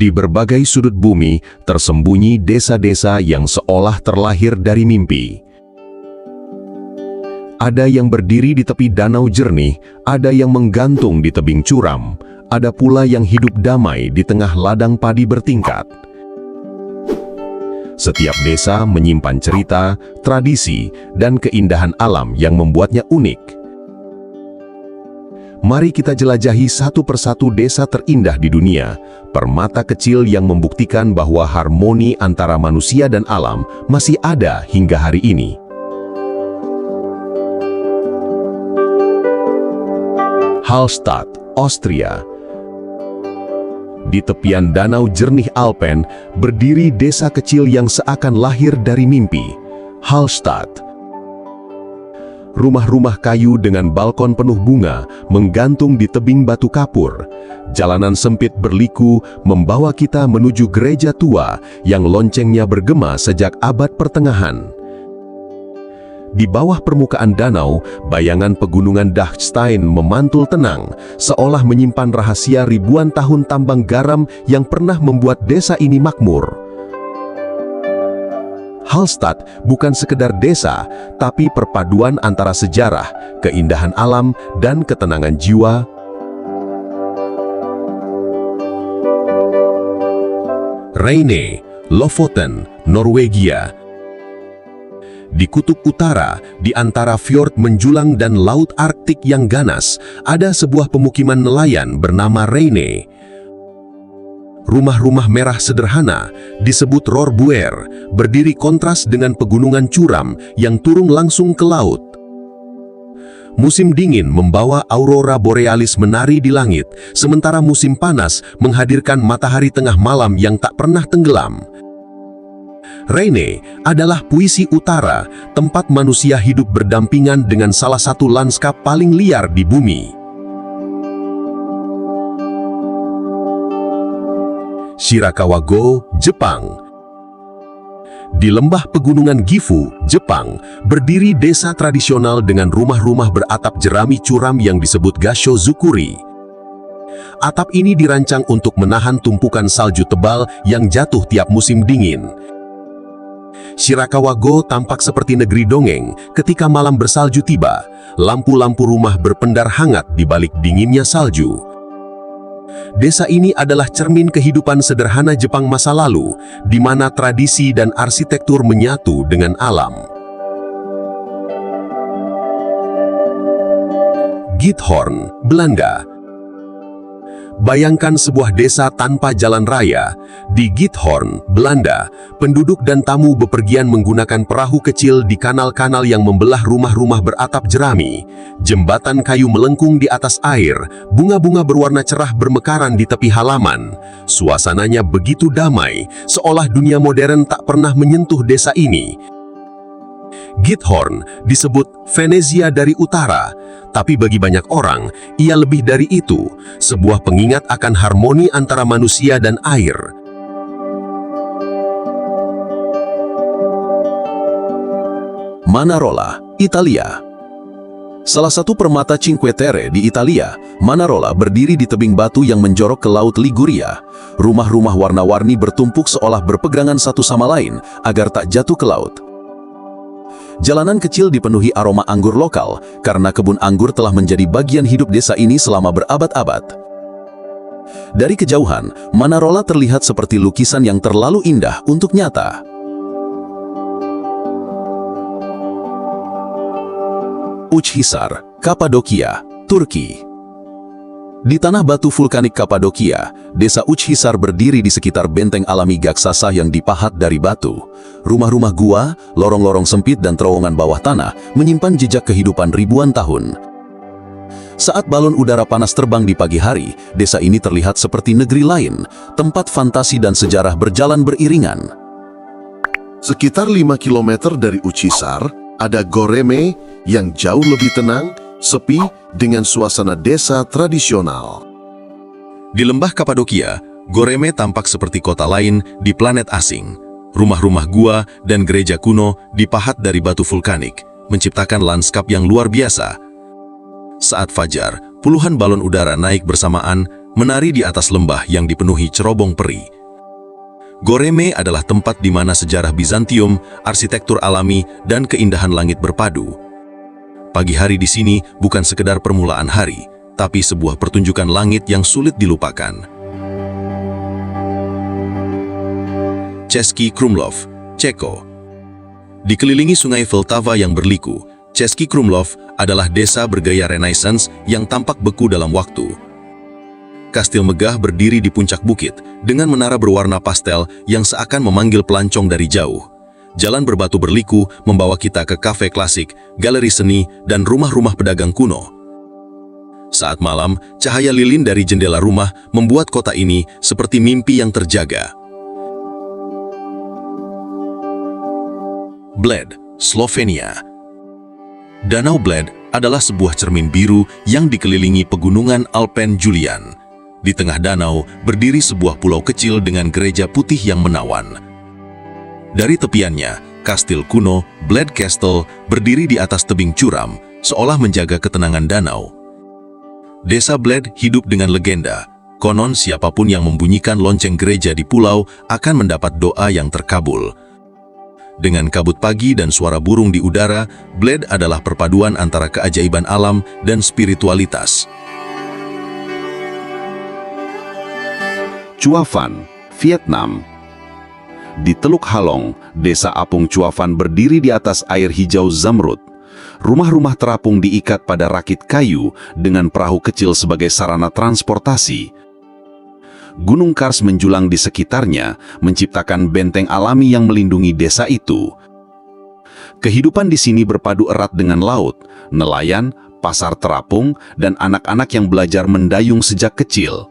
Di berbagai sudut bumi tersembunyi desa-desa yang seolah terlahir dari mimpi. Ada yang berdiri di tepi danau jernih, ada yang menggantung di tebing curam, ada pula yang hidup damai di tengah ladang padi bertingkat. Setiap desa menyimpan cerita, tradisi, dan keindahan alam yang membuatnya unik. Mari kita jelajahi satu persatu desa terindah di dunia, permata kecil yang membuktikan bahwa harmoni antara manusia dan alam masih ada hingga hari ini. Hallstatt, Austria. Di tepian danau jernih Alpen, berdiri desa kecil yang seakan lahir dari mimpi. Hallstatt. Rumah-rumah kayu dengan balkon penuh bunga menggantung di tebing batu kapur. Jalanan sempit berliku membawa kita menuju gereja tua yang loncengnya bergema sejak abad pertengahan. Di bawah permukaan danau, bayangan pegunungan Dachstein memantul tenang, seolah menyimpan rahasia ribuan tahun tambang garam yang pernah membuat desa ini makmur. Hallstatt bukan sekedar desa, tapi perpaduan antara sejarah, keindahan alam, dan ketenangan jiwa. Reyne, Lofoten, Norwegia. Di kutub utara, di antara fjord menjulang dan laut Arktik yang ganas, ada sebuah pemukiman nelayan bernama Reyne. Rumah-rumah merah sederhana, disebut Rorbuer, berdiri kontras dengan pegunungan curam yang turun langsung ke laut. Musim dingin membawa aurora borealis menari di langit, sementara musim panas menghadirkan matahari tengah malam yang tak pernah tenggelam. Reyne adalah puisi utara, tempat manusia hidup berdampingan dengan salah satu lanskap paling liar di bumi. Shirakawa-go, Jepang. Di lembah pegunungan Gifu, Jepang, berdiri desa tradisional dengan rumah-rumah beratap jerami curam yang disebut Gashozukuri. Atap ini dirancang untuk menahan tumpukan salju tebal yang jatuh tiap musim dingin. Shirakawa-go tampak seperti negeri dongeng ketika malam bersalju tiba. Lampu-lampu rumah berpendar hangat di balik dinginnya salju. Desa ini adalah cermin kehidupan sederhana Jepang masa lalu, di mana tradisi dan arsitektur menyatu dengan alam. Giethoorn, Belanda. Bayangkan sebuah desa tanpa jalan raya. Di Giethoorn, Belanda, penduduk dan tamu bepergian menggunakan perahu kecil di kanal-kanal yang membelah rumah-rumah beratap jerami. Jembatan kayu melengkung di atas air, bunga-bunga berwarna cerah bermekaran di tepi halaman. Suasananya begitu damai, seolah dunia modern tak pernah menyentuh desa ini. Giethoorn disebut Venezia dari utara, tapi bagi banyak orang, ia lebih dari itu, sebuah pengingat akan harmoni antara manusia dan air. Manarola, Italia. Salah satu permata Cinque Terre di Italia, Manarola berdiri di tebing batu yang menjorok ke laut Liguria. Rumah-rumah warna-warni bertumpuk seolah berpegangan satu sama lain agar tak jatuh ke laut. Jalanan kecil dipenuhi aroma anggur lokal, karena kebun anggur telah menjadi bagian hidup desa ini selama berabad-abad. Dari kejauhan, Manarola terlihat seperti lukisan yang terlalu indah untuk nyata. Uçhisar, Kapadokia, Turki. Di tanah batu vulkanik Kapadokia, desa Uçhisar berdiri di sekitar benteng alami Gaksasa yang dipahat dari batu. Rumah-rumah gua, lorong-lorong sempit dan terowongan bawah tanah menyimpan jejak kehidupan ribuan tahun. Saat balon udara panas terbang di pagi hari, desa ini terlihat seperti negeri lain, tempat fantasi dan sejarah berjalan beriringan. Sekitar 5 km dari Uçhisar, ada Goreme yang jauh lebih tenang, sepi, dengan suasana desa tradisional. Di lembah Kapadokia, Goreme tampak seperti kota lain di planet asing. Rumah-rumah gua dan gereja kuno dipahat dari batu vulkanik, menciptakan lanskap yang luar biasa. Saat fajar, puluhan balon udara naik bersamaan, menari di atas lembah yang dipenuhi cerobong peri. Goreme adalah tempat di mana sejarah Bizantium, arsitektur alami, dan keindahan langit berpadu. Pagi hari di sini bukan sekedar permulaan hari, tapi sebuah pertunjukan langit yang sulit dilupakan. Český Krumlov, Ceko. Dikelilingi sungai Vltava yang berliku, Český Krumlov adalah desa bergaya Renaissance yang tampak beku dalam waktu. Kastil megah berdiri di puncak bukit dengan menara berwarna pastel yang seakan memanggil pelancong dari jauh. Jalan berbatu berliku membawa kita ke kafe klasik, galeri seni, dan rumah-rumah pedagang kuno. Saat malam, cahaya lilin dari jendela rumah membuat kota ini seperti mimpi yang terjaga. Bled, Slovenia. Danau Bled adalah sebuah cermin biru yang dikelilingi pegunungan Alpen Julian. Di tengah danau berdiri sebuah pulau kecil dengan gereja putih yang menawan. Dari tepiannya, kastil kuno Bled Castle berdiri di atas tebing curam, seolah menjaga ketenangan danau. Desa Bled hidup dengan legenda. Konon siapapun yang membunyikan lonceng gereja di pulau akan mendapat doa yang terkabul. Dengan kabut pagi dan suara burung di udara, Bled adalah perpaduan antara keajaiban alam dan spiritualitas. Chua Phan, Vietnam. Di Teluk Halong, desa apung Chua Phan berdiri di atas air hijau zamrud. Rumah-rumah terapung diikat pada rakit kayu dengan perahu kecil sebagai sarana transportasi. Gunung Kars menjulang di sekitarnya, menciptakan benteng alami yang melindungi desa itu. Kehidupan di sini berpadu erat dengan laut, nelayan, pasar terapung, dan anak-anak yang belajar mendayung sejak kecil.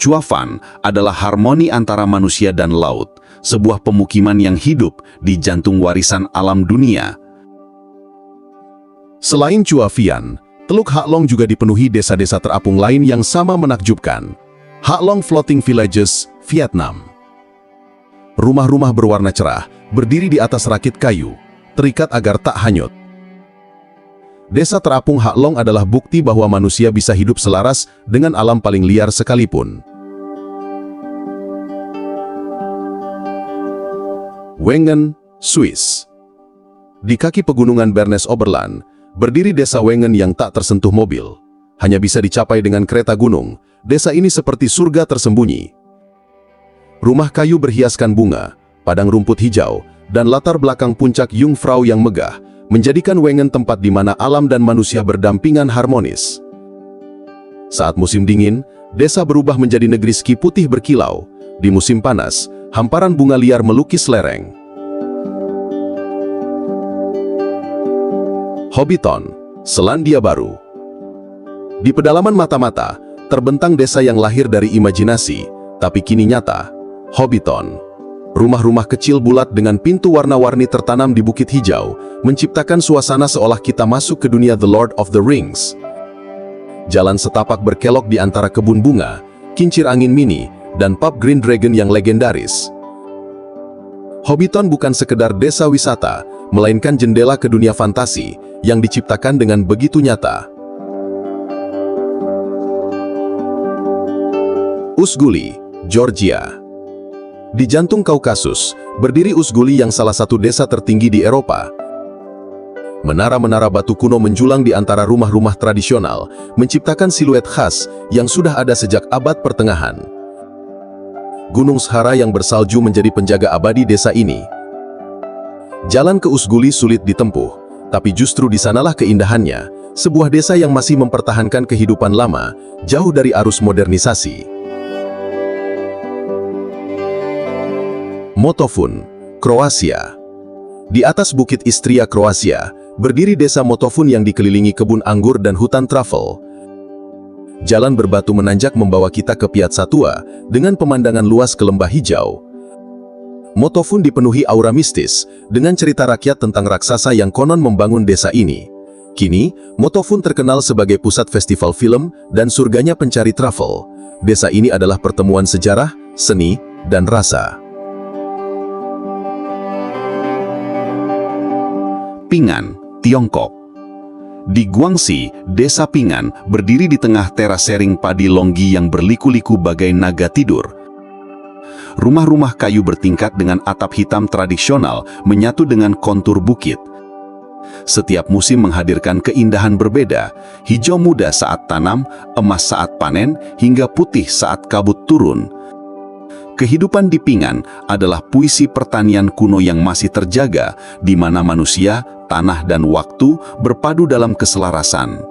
Chua Phan adalah harmoni antara manusia dan laut, sebuah pemukiman yang hidup di jantung warisan alam dunia. Selain Chua Phan, Teluk Halong juga dipenuhi desa-desa terapung lain yang sama menakjubkan. Halong Floating Villages, Vietnam. Rumah-rumah berwarna cerah berdiri di atas rakit kayu, terikat agar tak hanyut. Desa terapung Halong adalah bukti bahwa manusia bisa hidup selaras dengan alam paling liar sekalipun. Wengen, Swiss. Di kaki pegunungan Bernes Oberland, berdiri desa Wengen yang tak tersentuh mobil. Hanya bisa dicapai dengan kereta gunung. Desa ini seperti surga tersembunyi. Rumah kayu berhiaskan bunga, padang rumput hijau, dan latar belakang puncak Jungfrau yang megah, menjadikan Wengen tempat di mana alam dan manusia berdampingan harmonis. Saat musim dingin, desa berubah menjadi negeri ski putih berkilau. Di musim panas, hamparan bunga liar melukis lereng. Hobbiton, Selandia Baru. Di pedalaman mata-mata, terbentang desa yang lahir dari imajinasi, tapi kini nyata. Hobbiton. Rumah-rumah kecil bulat dengan pintu warna-warni tertanam di bukit hijau, menciptakan suasana seolah kita masuk ke dunia The Lord of the Rings. Jalan setapak berkelok di antara kebun bunga, kincir angin mini, dan pub Green Dragon yang legendaris. Hobbiton bukan sekedar desa wisata, melainkan jendela ke dunia fantasi yang diciptakan dengan begitu nyata. Usguli, Georgia. Di jantung Kaukasus, berdiri Usguli yang salah satu desa tertinggi di Eropa. Menara-menara batu kuno menjulang di antara rumah-rumah tradisional, menciptakan siluet khas yang sudah ada sejak abad pertengahan. Gunung Sahara yang bersalju menjadi penjaga abadi desa ini. Jalan ke Usguli sulit ditempuh, tapi justru di sanalah keindahannya, sebuah desa yang masih mempertahankan kehidupan lama, jauh dari arus modernisasi. Motovun, Kroasia. Di atas bukit Istria, Kroasia, berdiri desa Motovun yang dikelilingi kebun anggur dan hutan trafel. Jalan berbatu menanjak membawa kita ke Piazza Tua dengan pemandangan luas ke lembah hijau. Motovun dipenuhi aura mistis dengan cerita rakyat tentang raksasa yang konon membangun desa ini. Kini, Motovun terkenal sebagai pusat festival film dan surganya pencari travel. Desa ini adalah pertemuan sejarah, seni, dan rasa. Pinggan, Tiongkok. Di Guangxi, Desa Pingan berdiri di tengah terasering padi longgi yang berliku-liku bagai naga tidur. Rumah-rumah kayu bertingkat dengan atap hitam tradisional menyatu dengan kontur bukit. Setiap musim menghadirkan keindahan berbeda, hijau muda saat tanam, emas saat panen, hingga putih saat kabut turun. Kehidupan di Pingan adalah puisi pertanian kuno yang masih terjaga, di mana manusia, tanah dan waktu berpadu dalam keselarasan.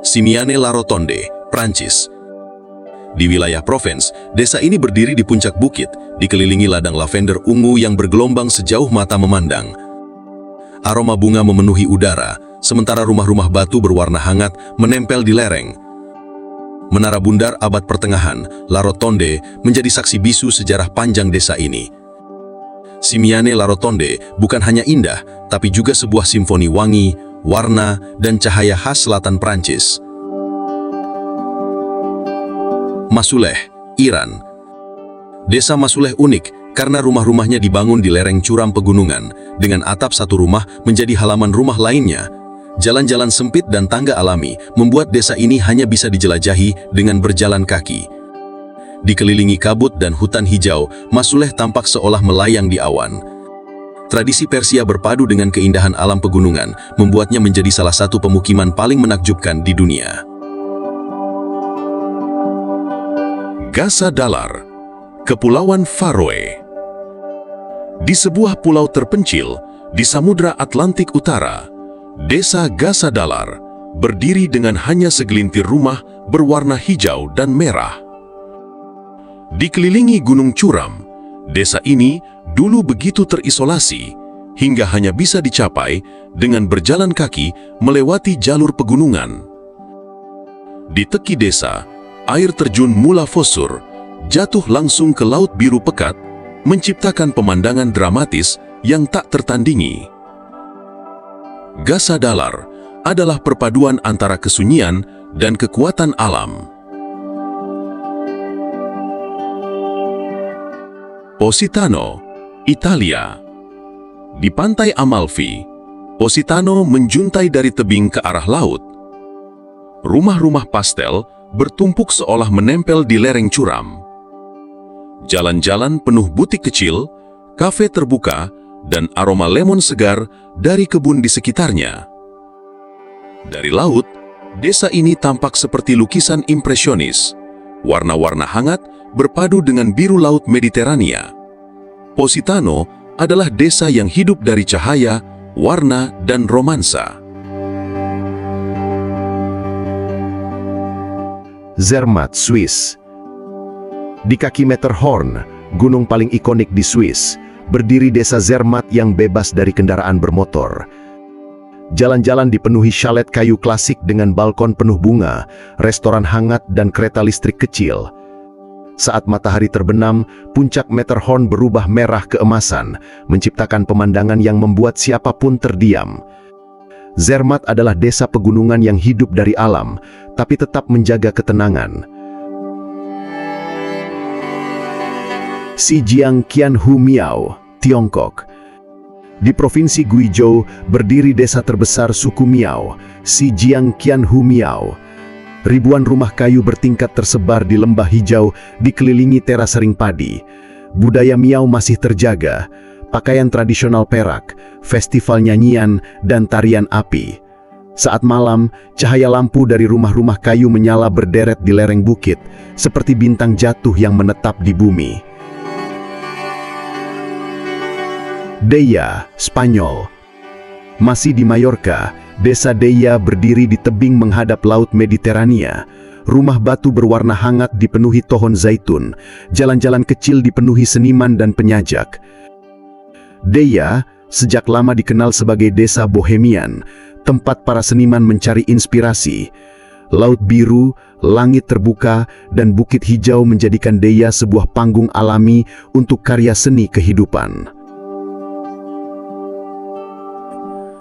Simiane La Rotonde, Prancis. Di wilayah Provence, desa ini berdiri di puncak bukit, dikelilingi ladang lavender ungu yang bergelombang sejauh mata memandang. Aroma bunga memenuhi udara, sementara rumah-rumah batu berwarna hangat menempel di lereng. Menara bundar abad pertengahan, La Rotonde, menjadi saksi bisu sejarah panjang desa ini. Simiane La Rotonde bukan hanya indah, tapi juga sebuah simfoni wangi, warna, dan cahaya khas selatan Prancis. Masuleh, Iran. Desa Masuleh unik karena rumah-rumahnya dibangun di lereng curam pegunungan, dengan atap satu rumah menjadi halaman rumah lainnya. Jalan-jalan sempit dan tangga alami membuat desa ini hanya bisa dijelajahi dengan berjalan kaki. Dikelilingi kabut dan hutan hijau, Masuleh tampak seolah melayang di awan. Tradisi Persia berpadu dengan keindahan alam pegunungan, membuatnya menjadi salah satu pemukiman paling menakjubkan di dunia. Gasa Dalar, Kepulauan Faroe. Di sebuah pulau terpencil di Samudra Atlantik Utara, Desa Gasa Dalar berdiri dengan hanya segelintir rumah berwarna hijau dan merah. Dikelilingi gunung curam, desa ini dulu begitu terisolasi hingga hanya bisa dicapai dengan berjalan kaki melewati jalur pegunungan. Di teki desa, air terjun Mula Fosur jatuh langsung ke Laut Biru Pekat, menciptakan pemandangan dramatis yang tak tertandingi. Gasa Dalar adalah perpaduan antara kesunyian dan kekuatan alam. Positano, Italia. Di pantai Amalfi, Positano menjuntai dari tebing ke arah laut. Rumah-rumah pastel bertumpuk seolah menempel di lereng curam. Jalan-jalan penuh butik kecil, kafe terbuka, dan aroma lemon segar dari kebun di sekitarnya. Dari laut, desa ini tampak seperti lukisan impresionis. Warna-warna hangat berpadu dengan biru laut Mediterania. Positano adalah desa yang hidup dari cahaya, warna, dan romansa. Zermatt, Swiss. Di kaki Matterhorn, gunung paling ikonik di Swiss, berdiri desa Zermatt yang bebas dari kendaraan bermotor. Jalan-jalan dipenuhi chalet kayu klasik dengan balkon penuh bunga, restoran hangat, dan kereta listrik kecil. Saat matahari terbenam, puncak Matterhorn berubah merah keemasan, menciptakan pemandangan yang membuat siapapun terdiam. Zermatt adalah desa pegunungan yang hidup dari alam, tapi tetap menjaga ketenangan. Zhejiang Qianhu Miao, Tiongkok. Di Provinsi Guizhou berdiri desa terbesar suku Miao, Zhejiang Qianhu Miao. Ribuan rumah kayu bertingkat tersebar di lembah hijau dikelilingi terasering padi. Budaya Miao masih terjaga, pakaian tradisional perak, festival nyanyian, dan tarian api. Saat malam, cahaya lampu dari rumah-rumah kayu menyala berderet di lereng bukit, seperti bintang jatuh yang menetap di bumi. Deia, Spanyol. Masih di Mallorca, desa Deia berdiri di tebing menghadap Laut Mediterania. Rumah batu berwarna hangat dipenuhi pohon zaitun, jalan-jalan kecil dipenuhi seniman dan penyajak. Deia sejak lama dikenal sebagai desa bohemian, tempat para seniman mencari inspirasi. Laut biru, langit terbuka, dan bukit hijau menjadikan Deia sebuah panggung alami untuk karya seni kehidupan.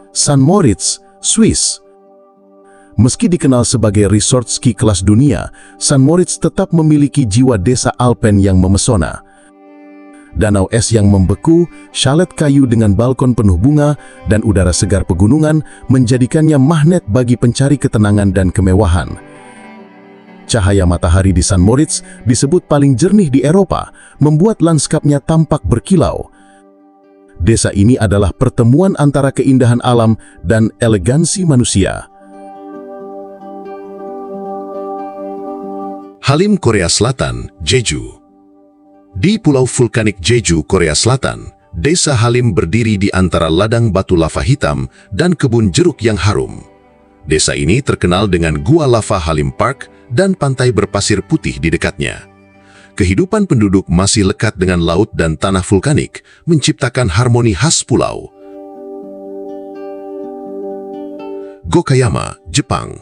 St. Moritz, Swiss. Meski dikenal sebagai resort ski kelas dunia, St. Moritz tetap memiliki jiwa desa Alpen yang memesona. danau es yang membeku, chalet kayu dengan balkon penuh bunga, dan udara segar pegunungan menjadikannya magnet bagi pencari ketenangan dan kemewahan. Cahaya matahari di St. Moritz, disebut paling jernih di Eropa, membuat lanskapnya tampak berkilau. Desa ini adalah pertemuan antara keindahan alam dan elegansi manusia. Halim, Korea Selatan, Jeju. Di Pulau Vulkanik Jeju, Korea Selatan, Desa Halim berdiri di antara ladang batu lava hitam dan kebun jeruk yang harum. Desa ini terkenal dengan Gua Lava Halim Park dan pantai berpasir putih di dekatnya. Kehidupan penduduk masih lekat dengan laut dan tanah vulkanik, menciptakan harmoni khas pulau. Gokayama, Jepang.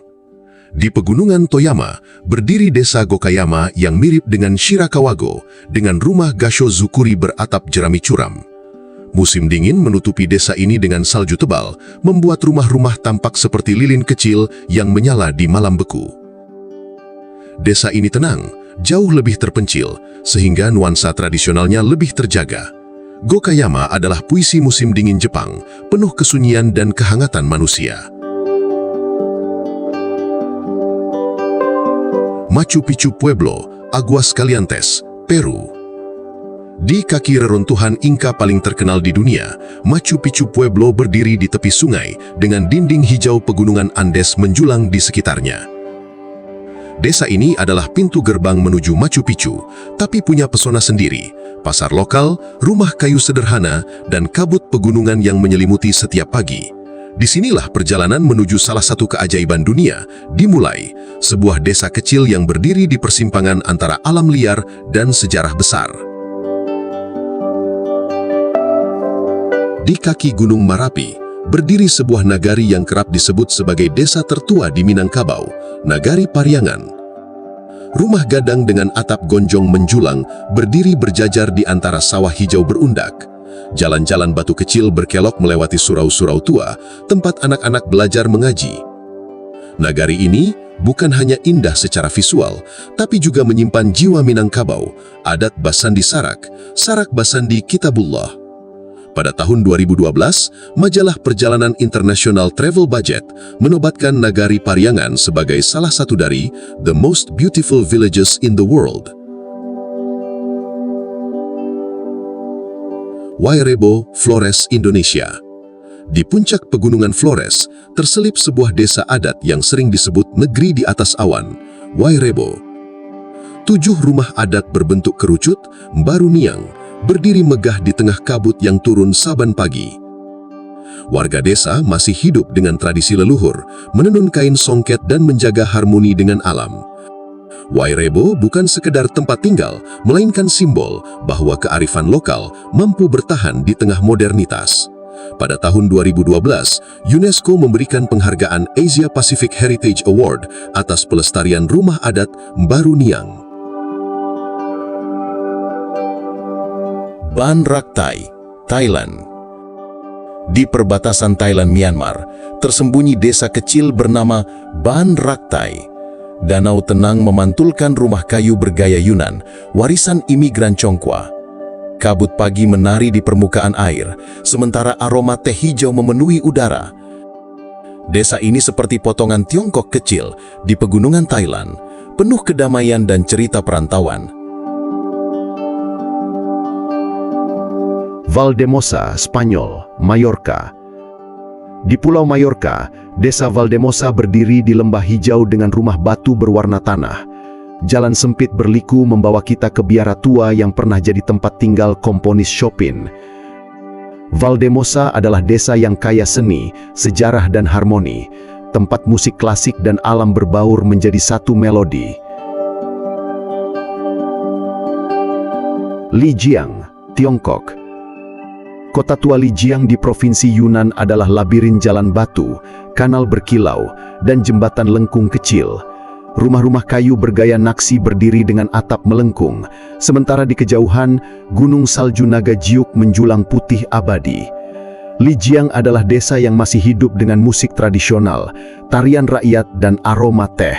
Di pegunungan Toyama, berdiri desa Gokayama yang mirip dengan Shirakawago, dengan rumah Gasho-zukuri beratap jerami curam. Musim dingin menutupi desa ini dengan salju tebal, membuat rumah-rumah tampak seperti lilin kecil yang menyala di malam beku. Desa ini tenang, jauh lebih terpencil, sehingga nuansa tradisionalnya lebih terjaga. Gokayama adalah puisi musim dingin Jepang, penuh kesunyian dan kehangatan manusia. Machu Picchu Pueblo, Aguascalientes, Peru. Di kaki reruntuhan Inca paling terkenal di dunia, Machu Picchu Pueblo berdiri di tepi sungai dengan dinding hijau pegunungan Andes menjulang di sekitarnya. Desa ini adalah pintu gerbang menuju Machu Picchu, tapi punya pesona sendiri, pasar lokal, rumah kayu sederhana, dan kabut pegunungan yang menyelimuti setiap pagi. Disinilah perjalanan menuju salah satu keajaiban dunia dimulai, sebuah desa kecil yang berdiri di persimpangan antara alam liar dan sejarah besar. Di kaki Gunung Marapi, berdiri sebuah nagari yang kerap disebut sebagai desa tertua di Minangkabau, Nagari Pariangan. Rumah gadang dengan atap gonjong menjulang berdiri berjajar di antara sawah hijau berundak. Jalan-jalan batu kecil berkelok melewati surau-surau tua, tempat anak-anak belajar mengaji. Nagari ini bukan hanya indah secara visual, tapi juga menyimpan jiwa Minangkabau, adat Basandi Sarak, Sarak Basandi Kitabullah. Pada tahun 2012, majalah perjalanan internasional Travel Budget menobatkan Nagari Pariangan sebagai salah satu dari The Most Beautiful Villages in the World. Wairebo, Flores, Indonesia. Di puncak pegunungan Flores, terselip sebuah desa adat yang sering disebut negeri di atas awan, Wairebo. 7 rumah adat berbentuk kerucut, Mbaru Niang, berdiri megah di tengah kabut yang turun saban pagi. Warga desa masih hidup dengan tradisi leluhur, menenun kain songket dan menjaga harmoni dengan alam. Wairebo bukan sekedar tempat tinggal, melainkan simbol bahwa kearifan lokal mampu bertahan di tengah modernitas. Pada tahun 2012, UNESCO memberikan penghargaan Asia Pacific Heritage Award atas pelestarian rumah adat Mbaru Niang. Ban Raktai, Thailand. Di perbatasan Thailand-Myanmar, tersembunyi desa kecil bernama Ban Raktai. Danau tenang memantulkan rumah kayu bergaya Yunan, warisan imigran Tionghoa. Kabut pagi menari di permukaan air, sementara aroma teh hijau memenuhi udara. Desa ini seperti potongan Tiongkok kecil di pegunungan Thailand, penuh kedamaian dan cerita perantauan. Valdemosa, Spanyol, Mallorca. Di Pulau Mallorca, desa Valdemosa berdiri di lembah hijau dengan rumah batu berwarna tanah. Jalan sempit berliku membawa kita ke biara tua yang pernah jadi tempat tinggal komponis Chopin. Valdemosa adalah desa yang kaya seni, sejarah dan harmoni. Tempat musik klasik dan alam berbaur menjadi satu melodi. Lijiang, Tiongkok. Kota tua Lijiang di Provinsi Yunnan adalah labirin jalan batu, kanal berkilau, dan jembatan lengkung kecil. Rumah-rumah kayu bergaya Naksi berdiri dengan atap melengkung, sementara di kejauhan, gunung salju Naga Jiuk menjulang putih abadi. Lijiang adalah desa yang masih hidup dengan musik tradisional, tarian rakyat, dan aroma teh.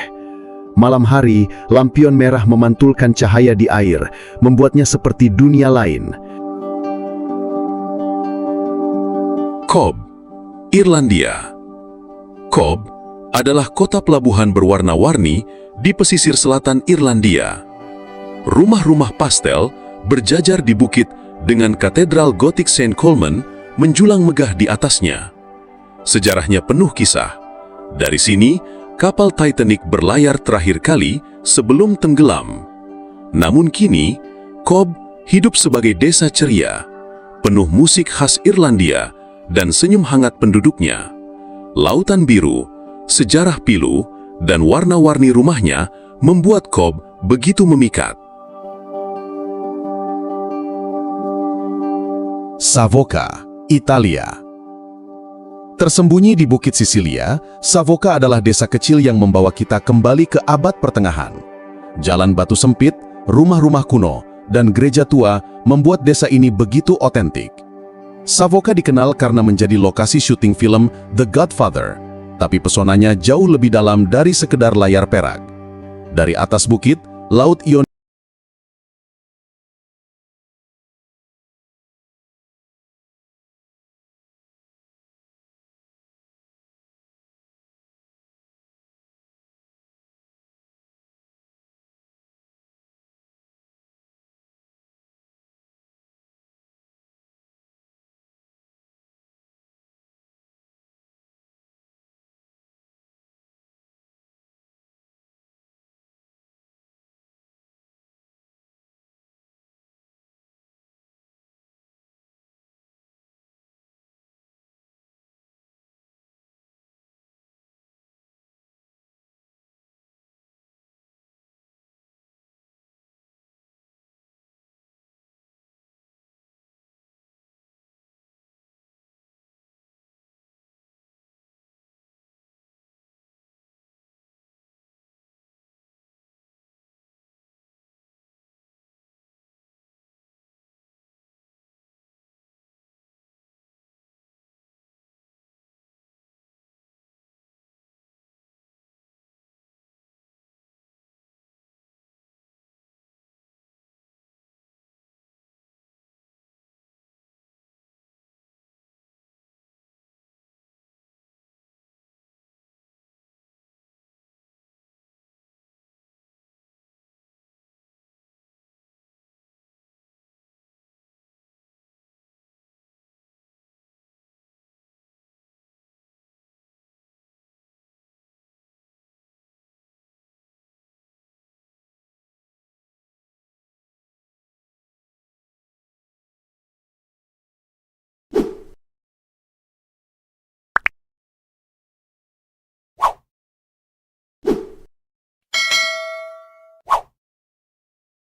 Malam hari, lampion merah memantulkan cahaya di air, membuatnya seperti dunia lain. Cobb, Irlandia. Cobb adalah kota pelabuhan berwarna-warni di pesisir selatan Irlandia. Rumah-rumah pastel berjajar di bukit dengan katedral gotik St. Colman menjulang megah di atasnya. Sejarahnya penuh kisah. Dari sini, kapal Titanic berlayar terakhir kali sebelum tenggelam. Namun kini, Cobb hidup sebagai desa ceria, penuh musik khas Irlandia dan senyum hangat penduduknya. Lautan biru, sejarah pilu, dan warna-warni rumahnya membuat Cobb begitu memikat. Savoca, Italia. Tersembunyi di Bukit Sisilia, Savoca adalah desa kecil yang membawa kita kembali ke abad pertengahan. Jalan batu sempit, rumah-rumah kuno, dan gereja tua membuat desa ini begitu otentik. Savoca dikenal karena menjadi lokasi syuting film The Godfather, tapi pesonanya jauh lebih dalam dari sekedar layar perak. Dari atas bukit, Laut Ionia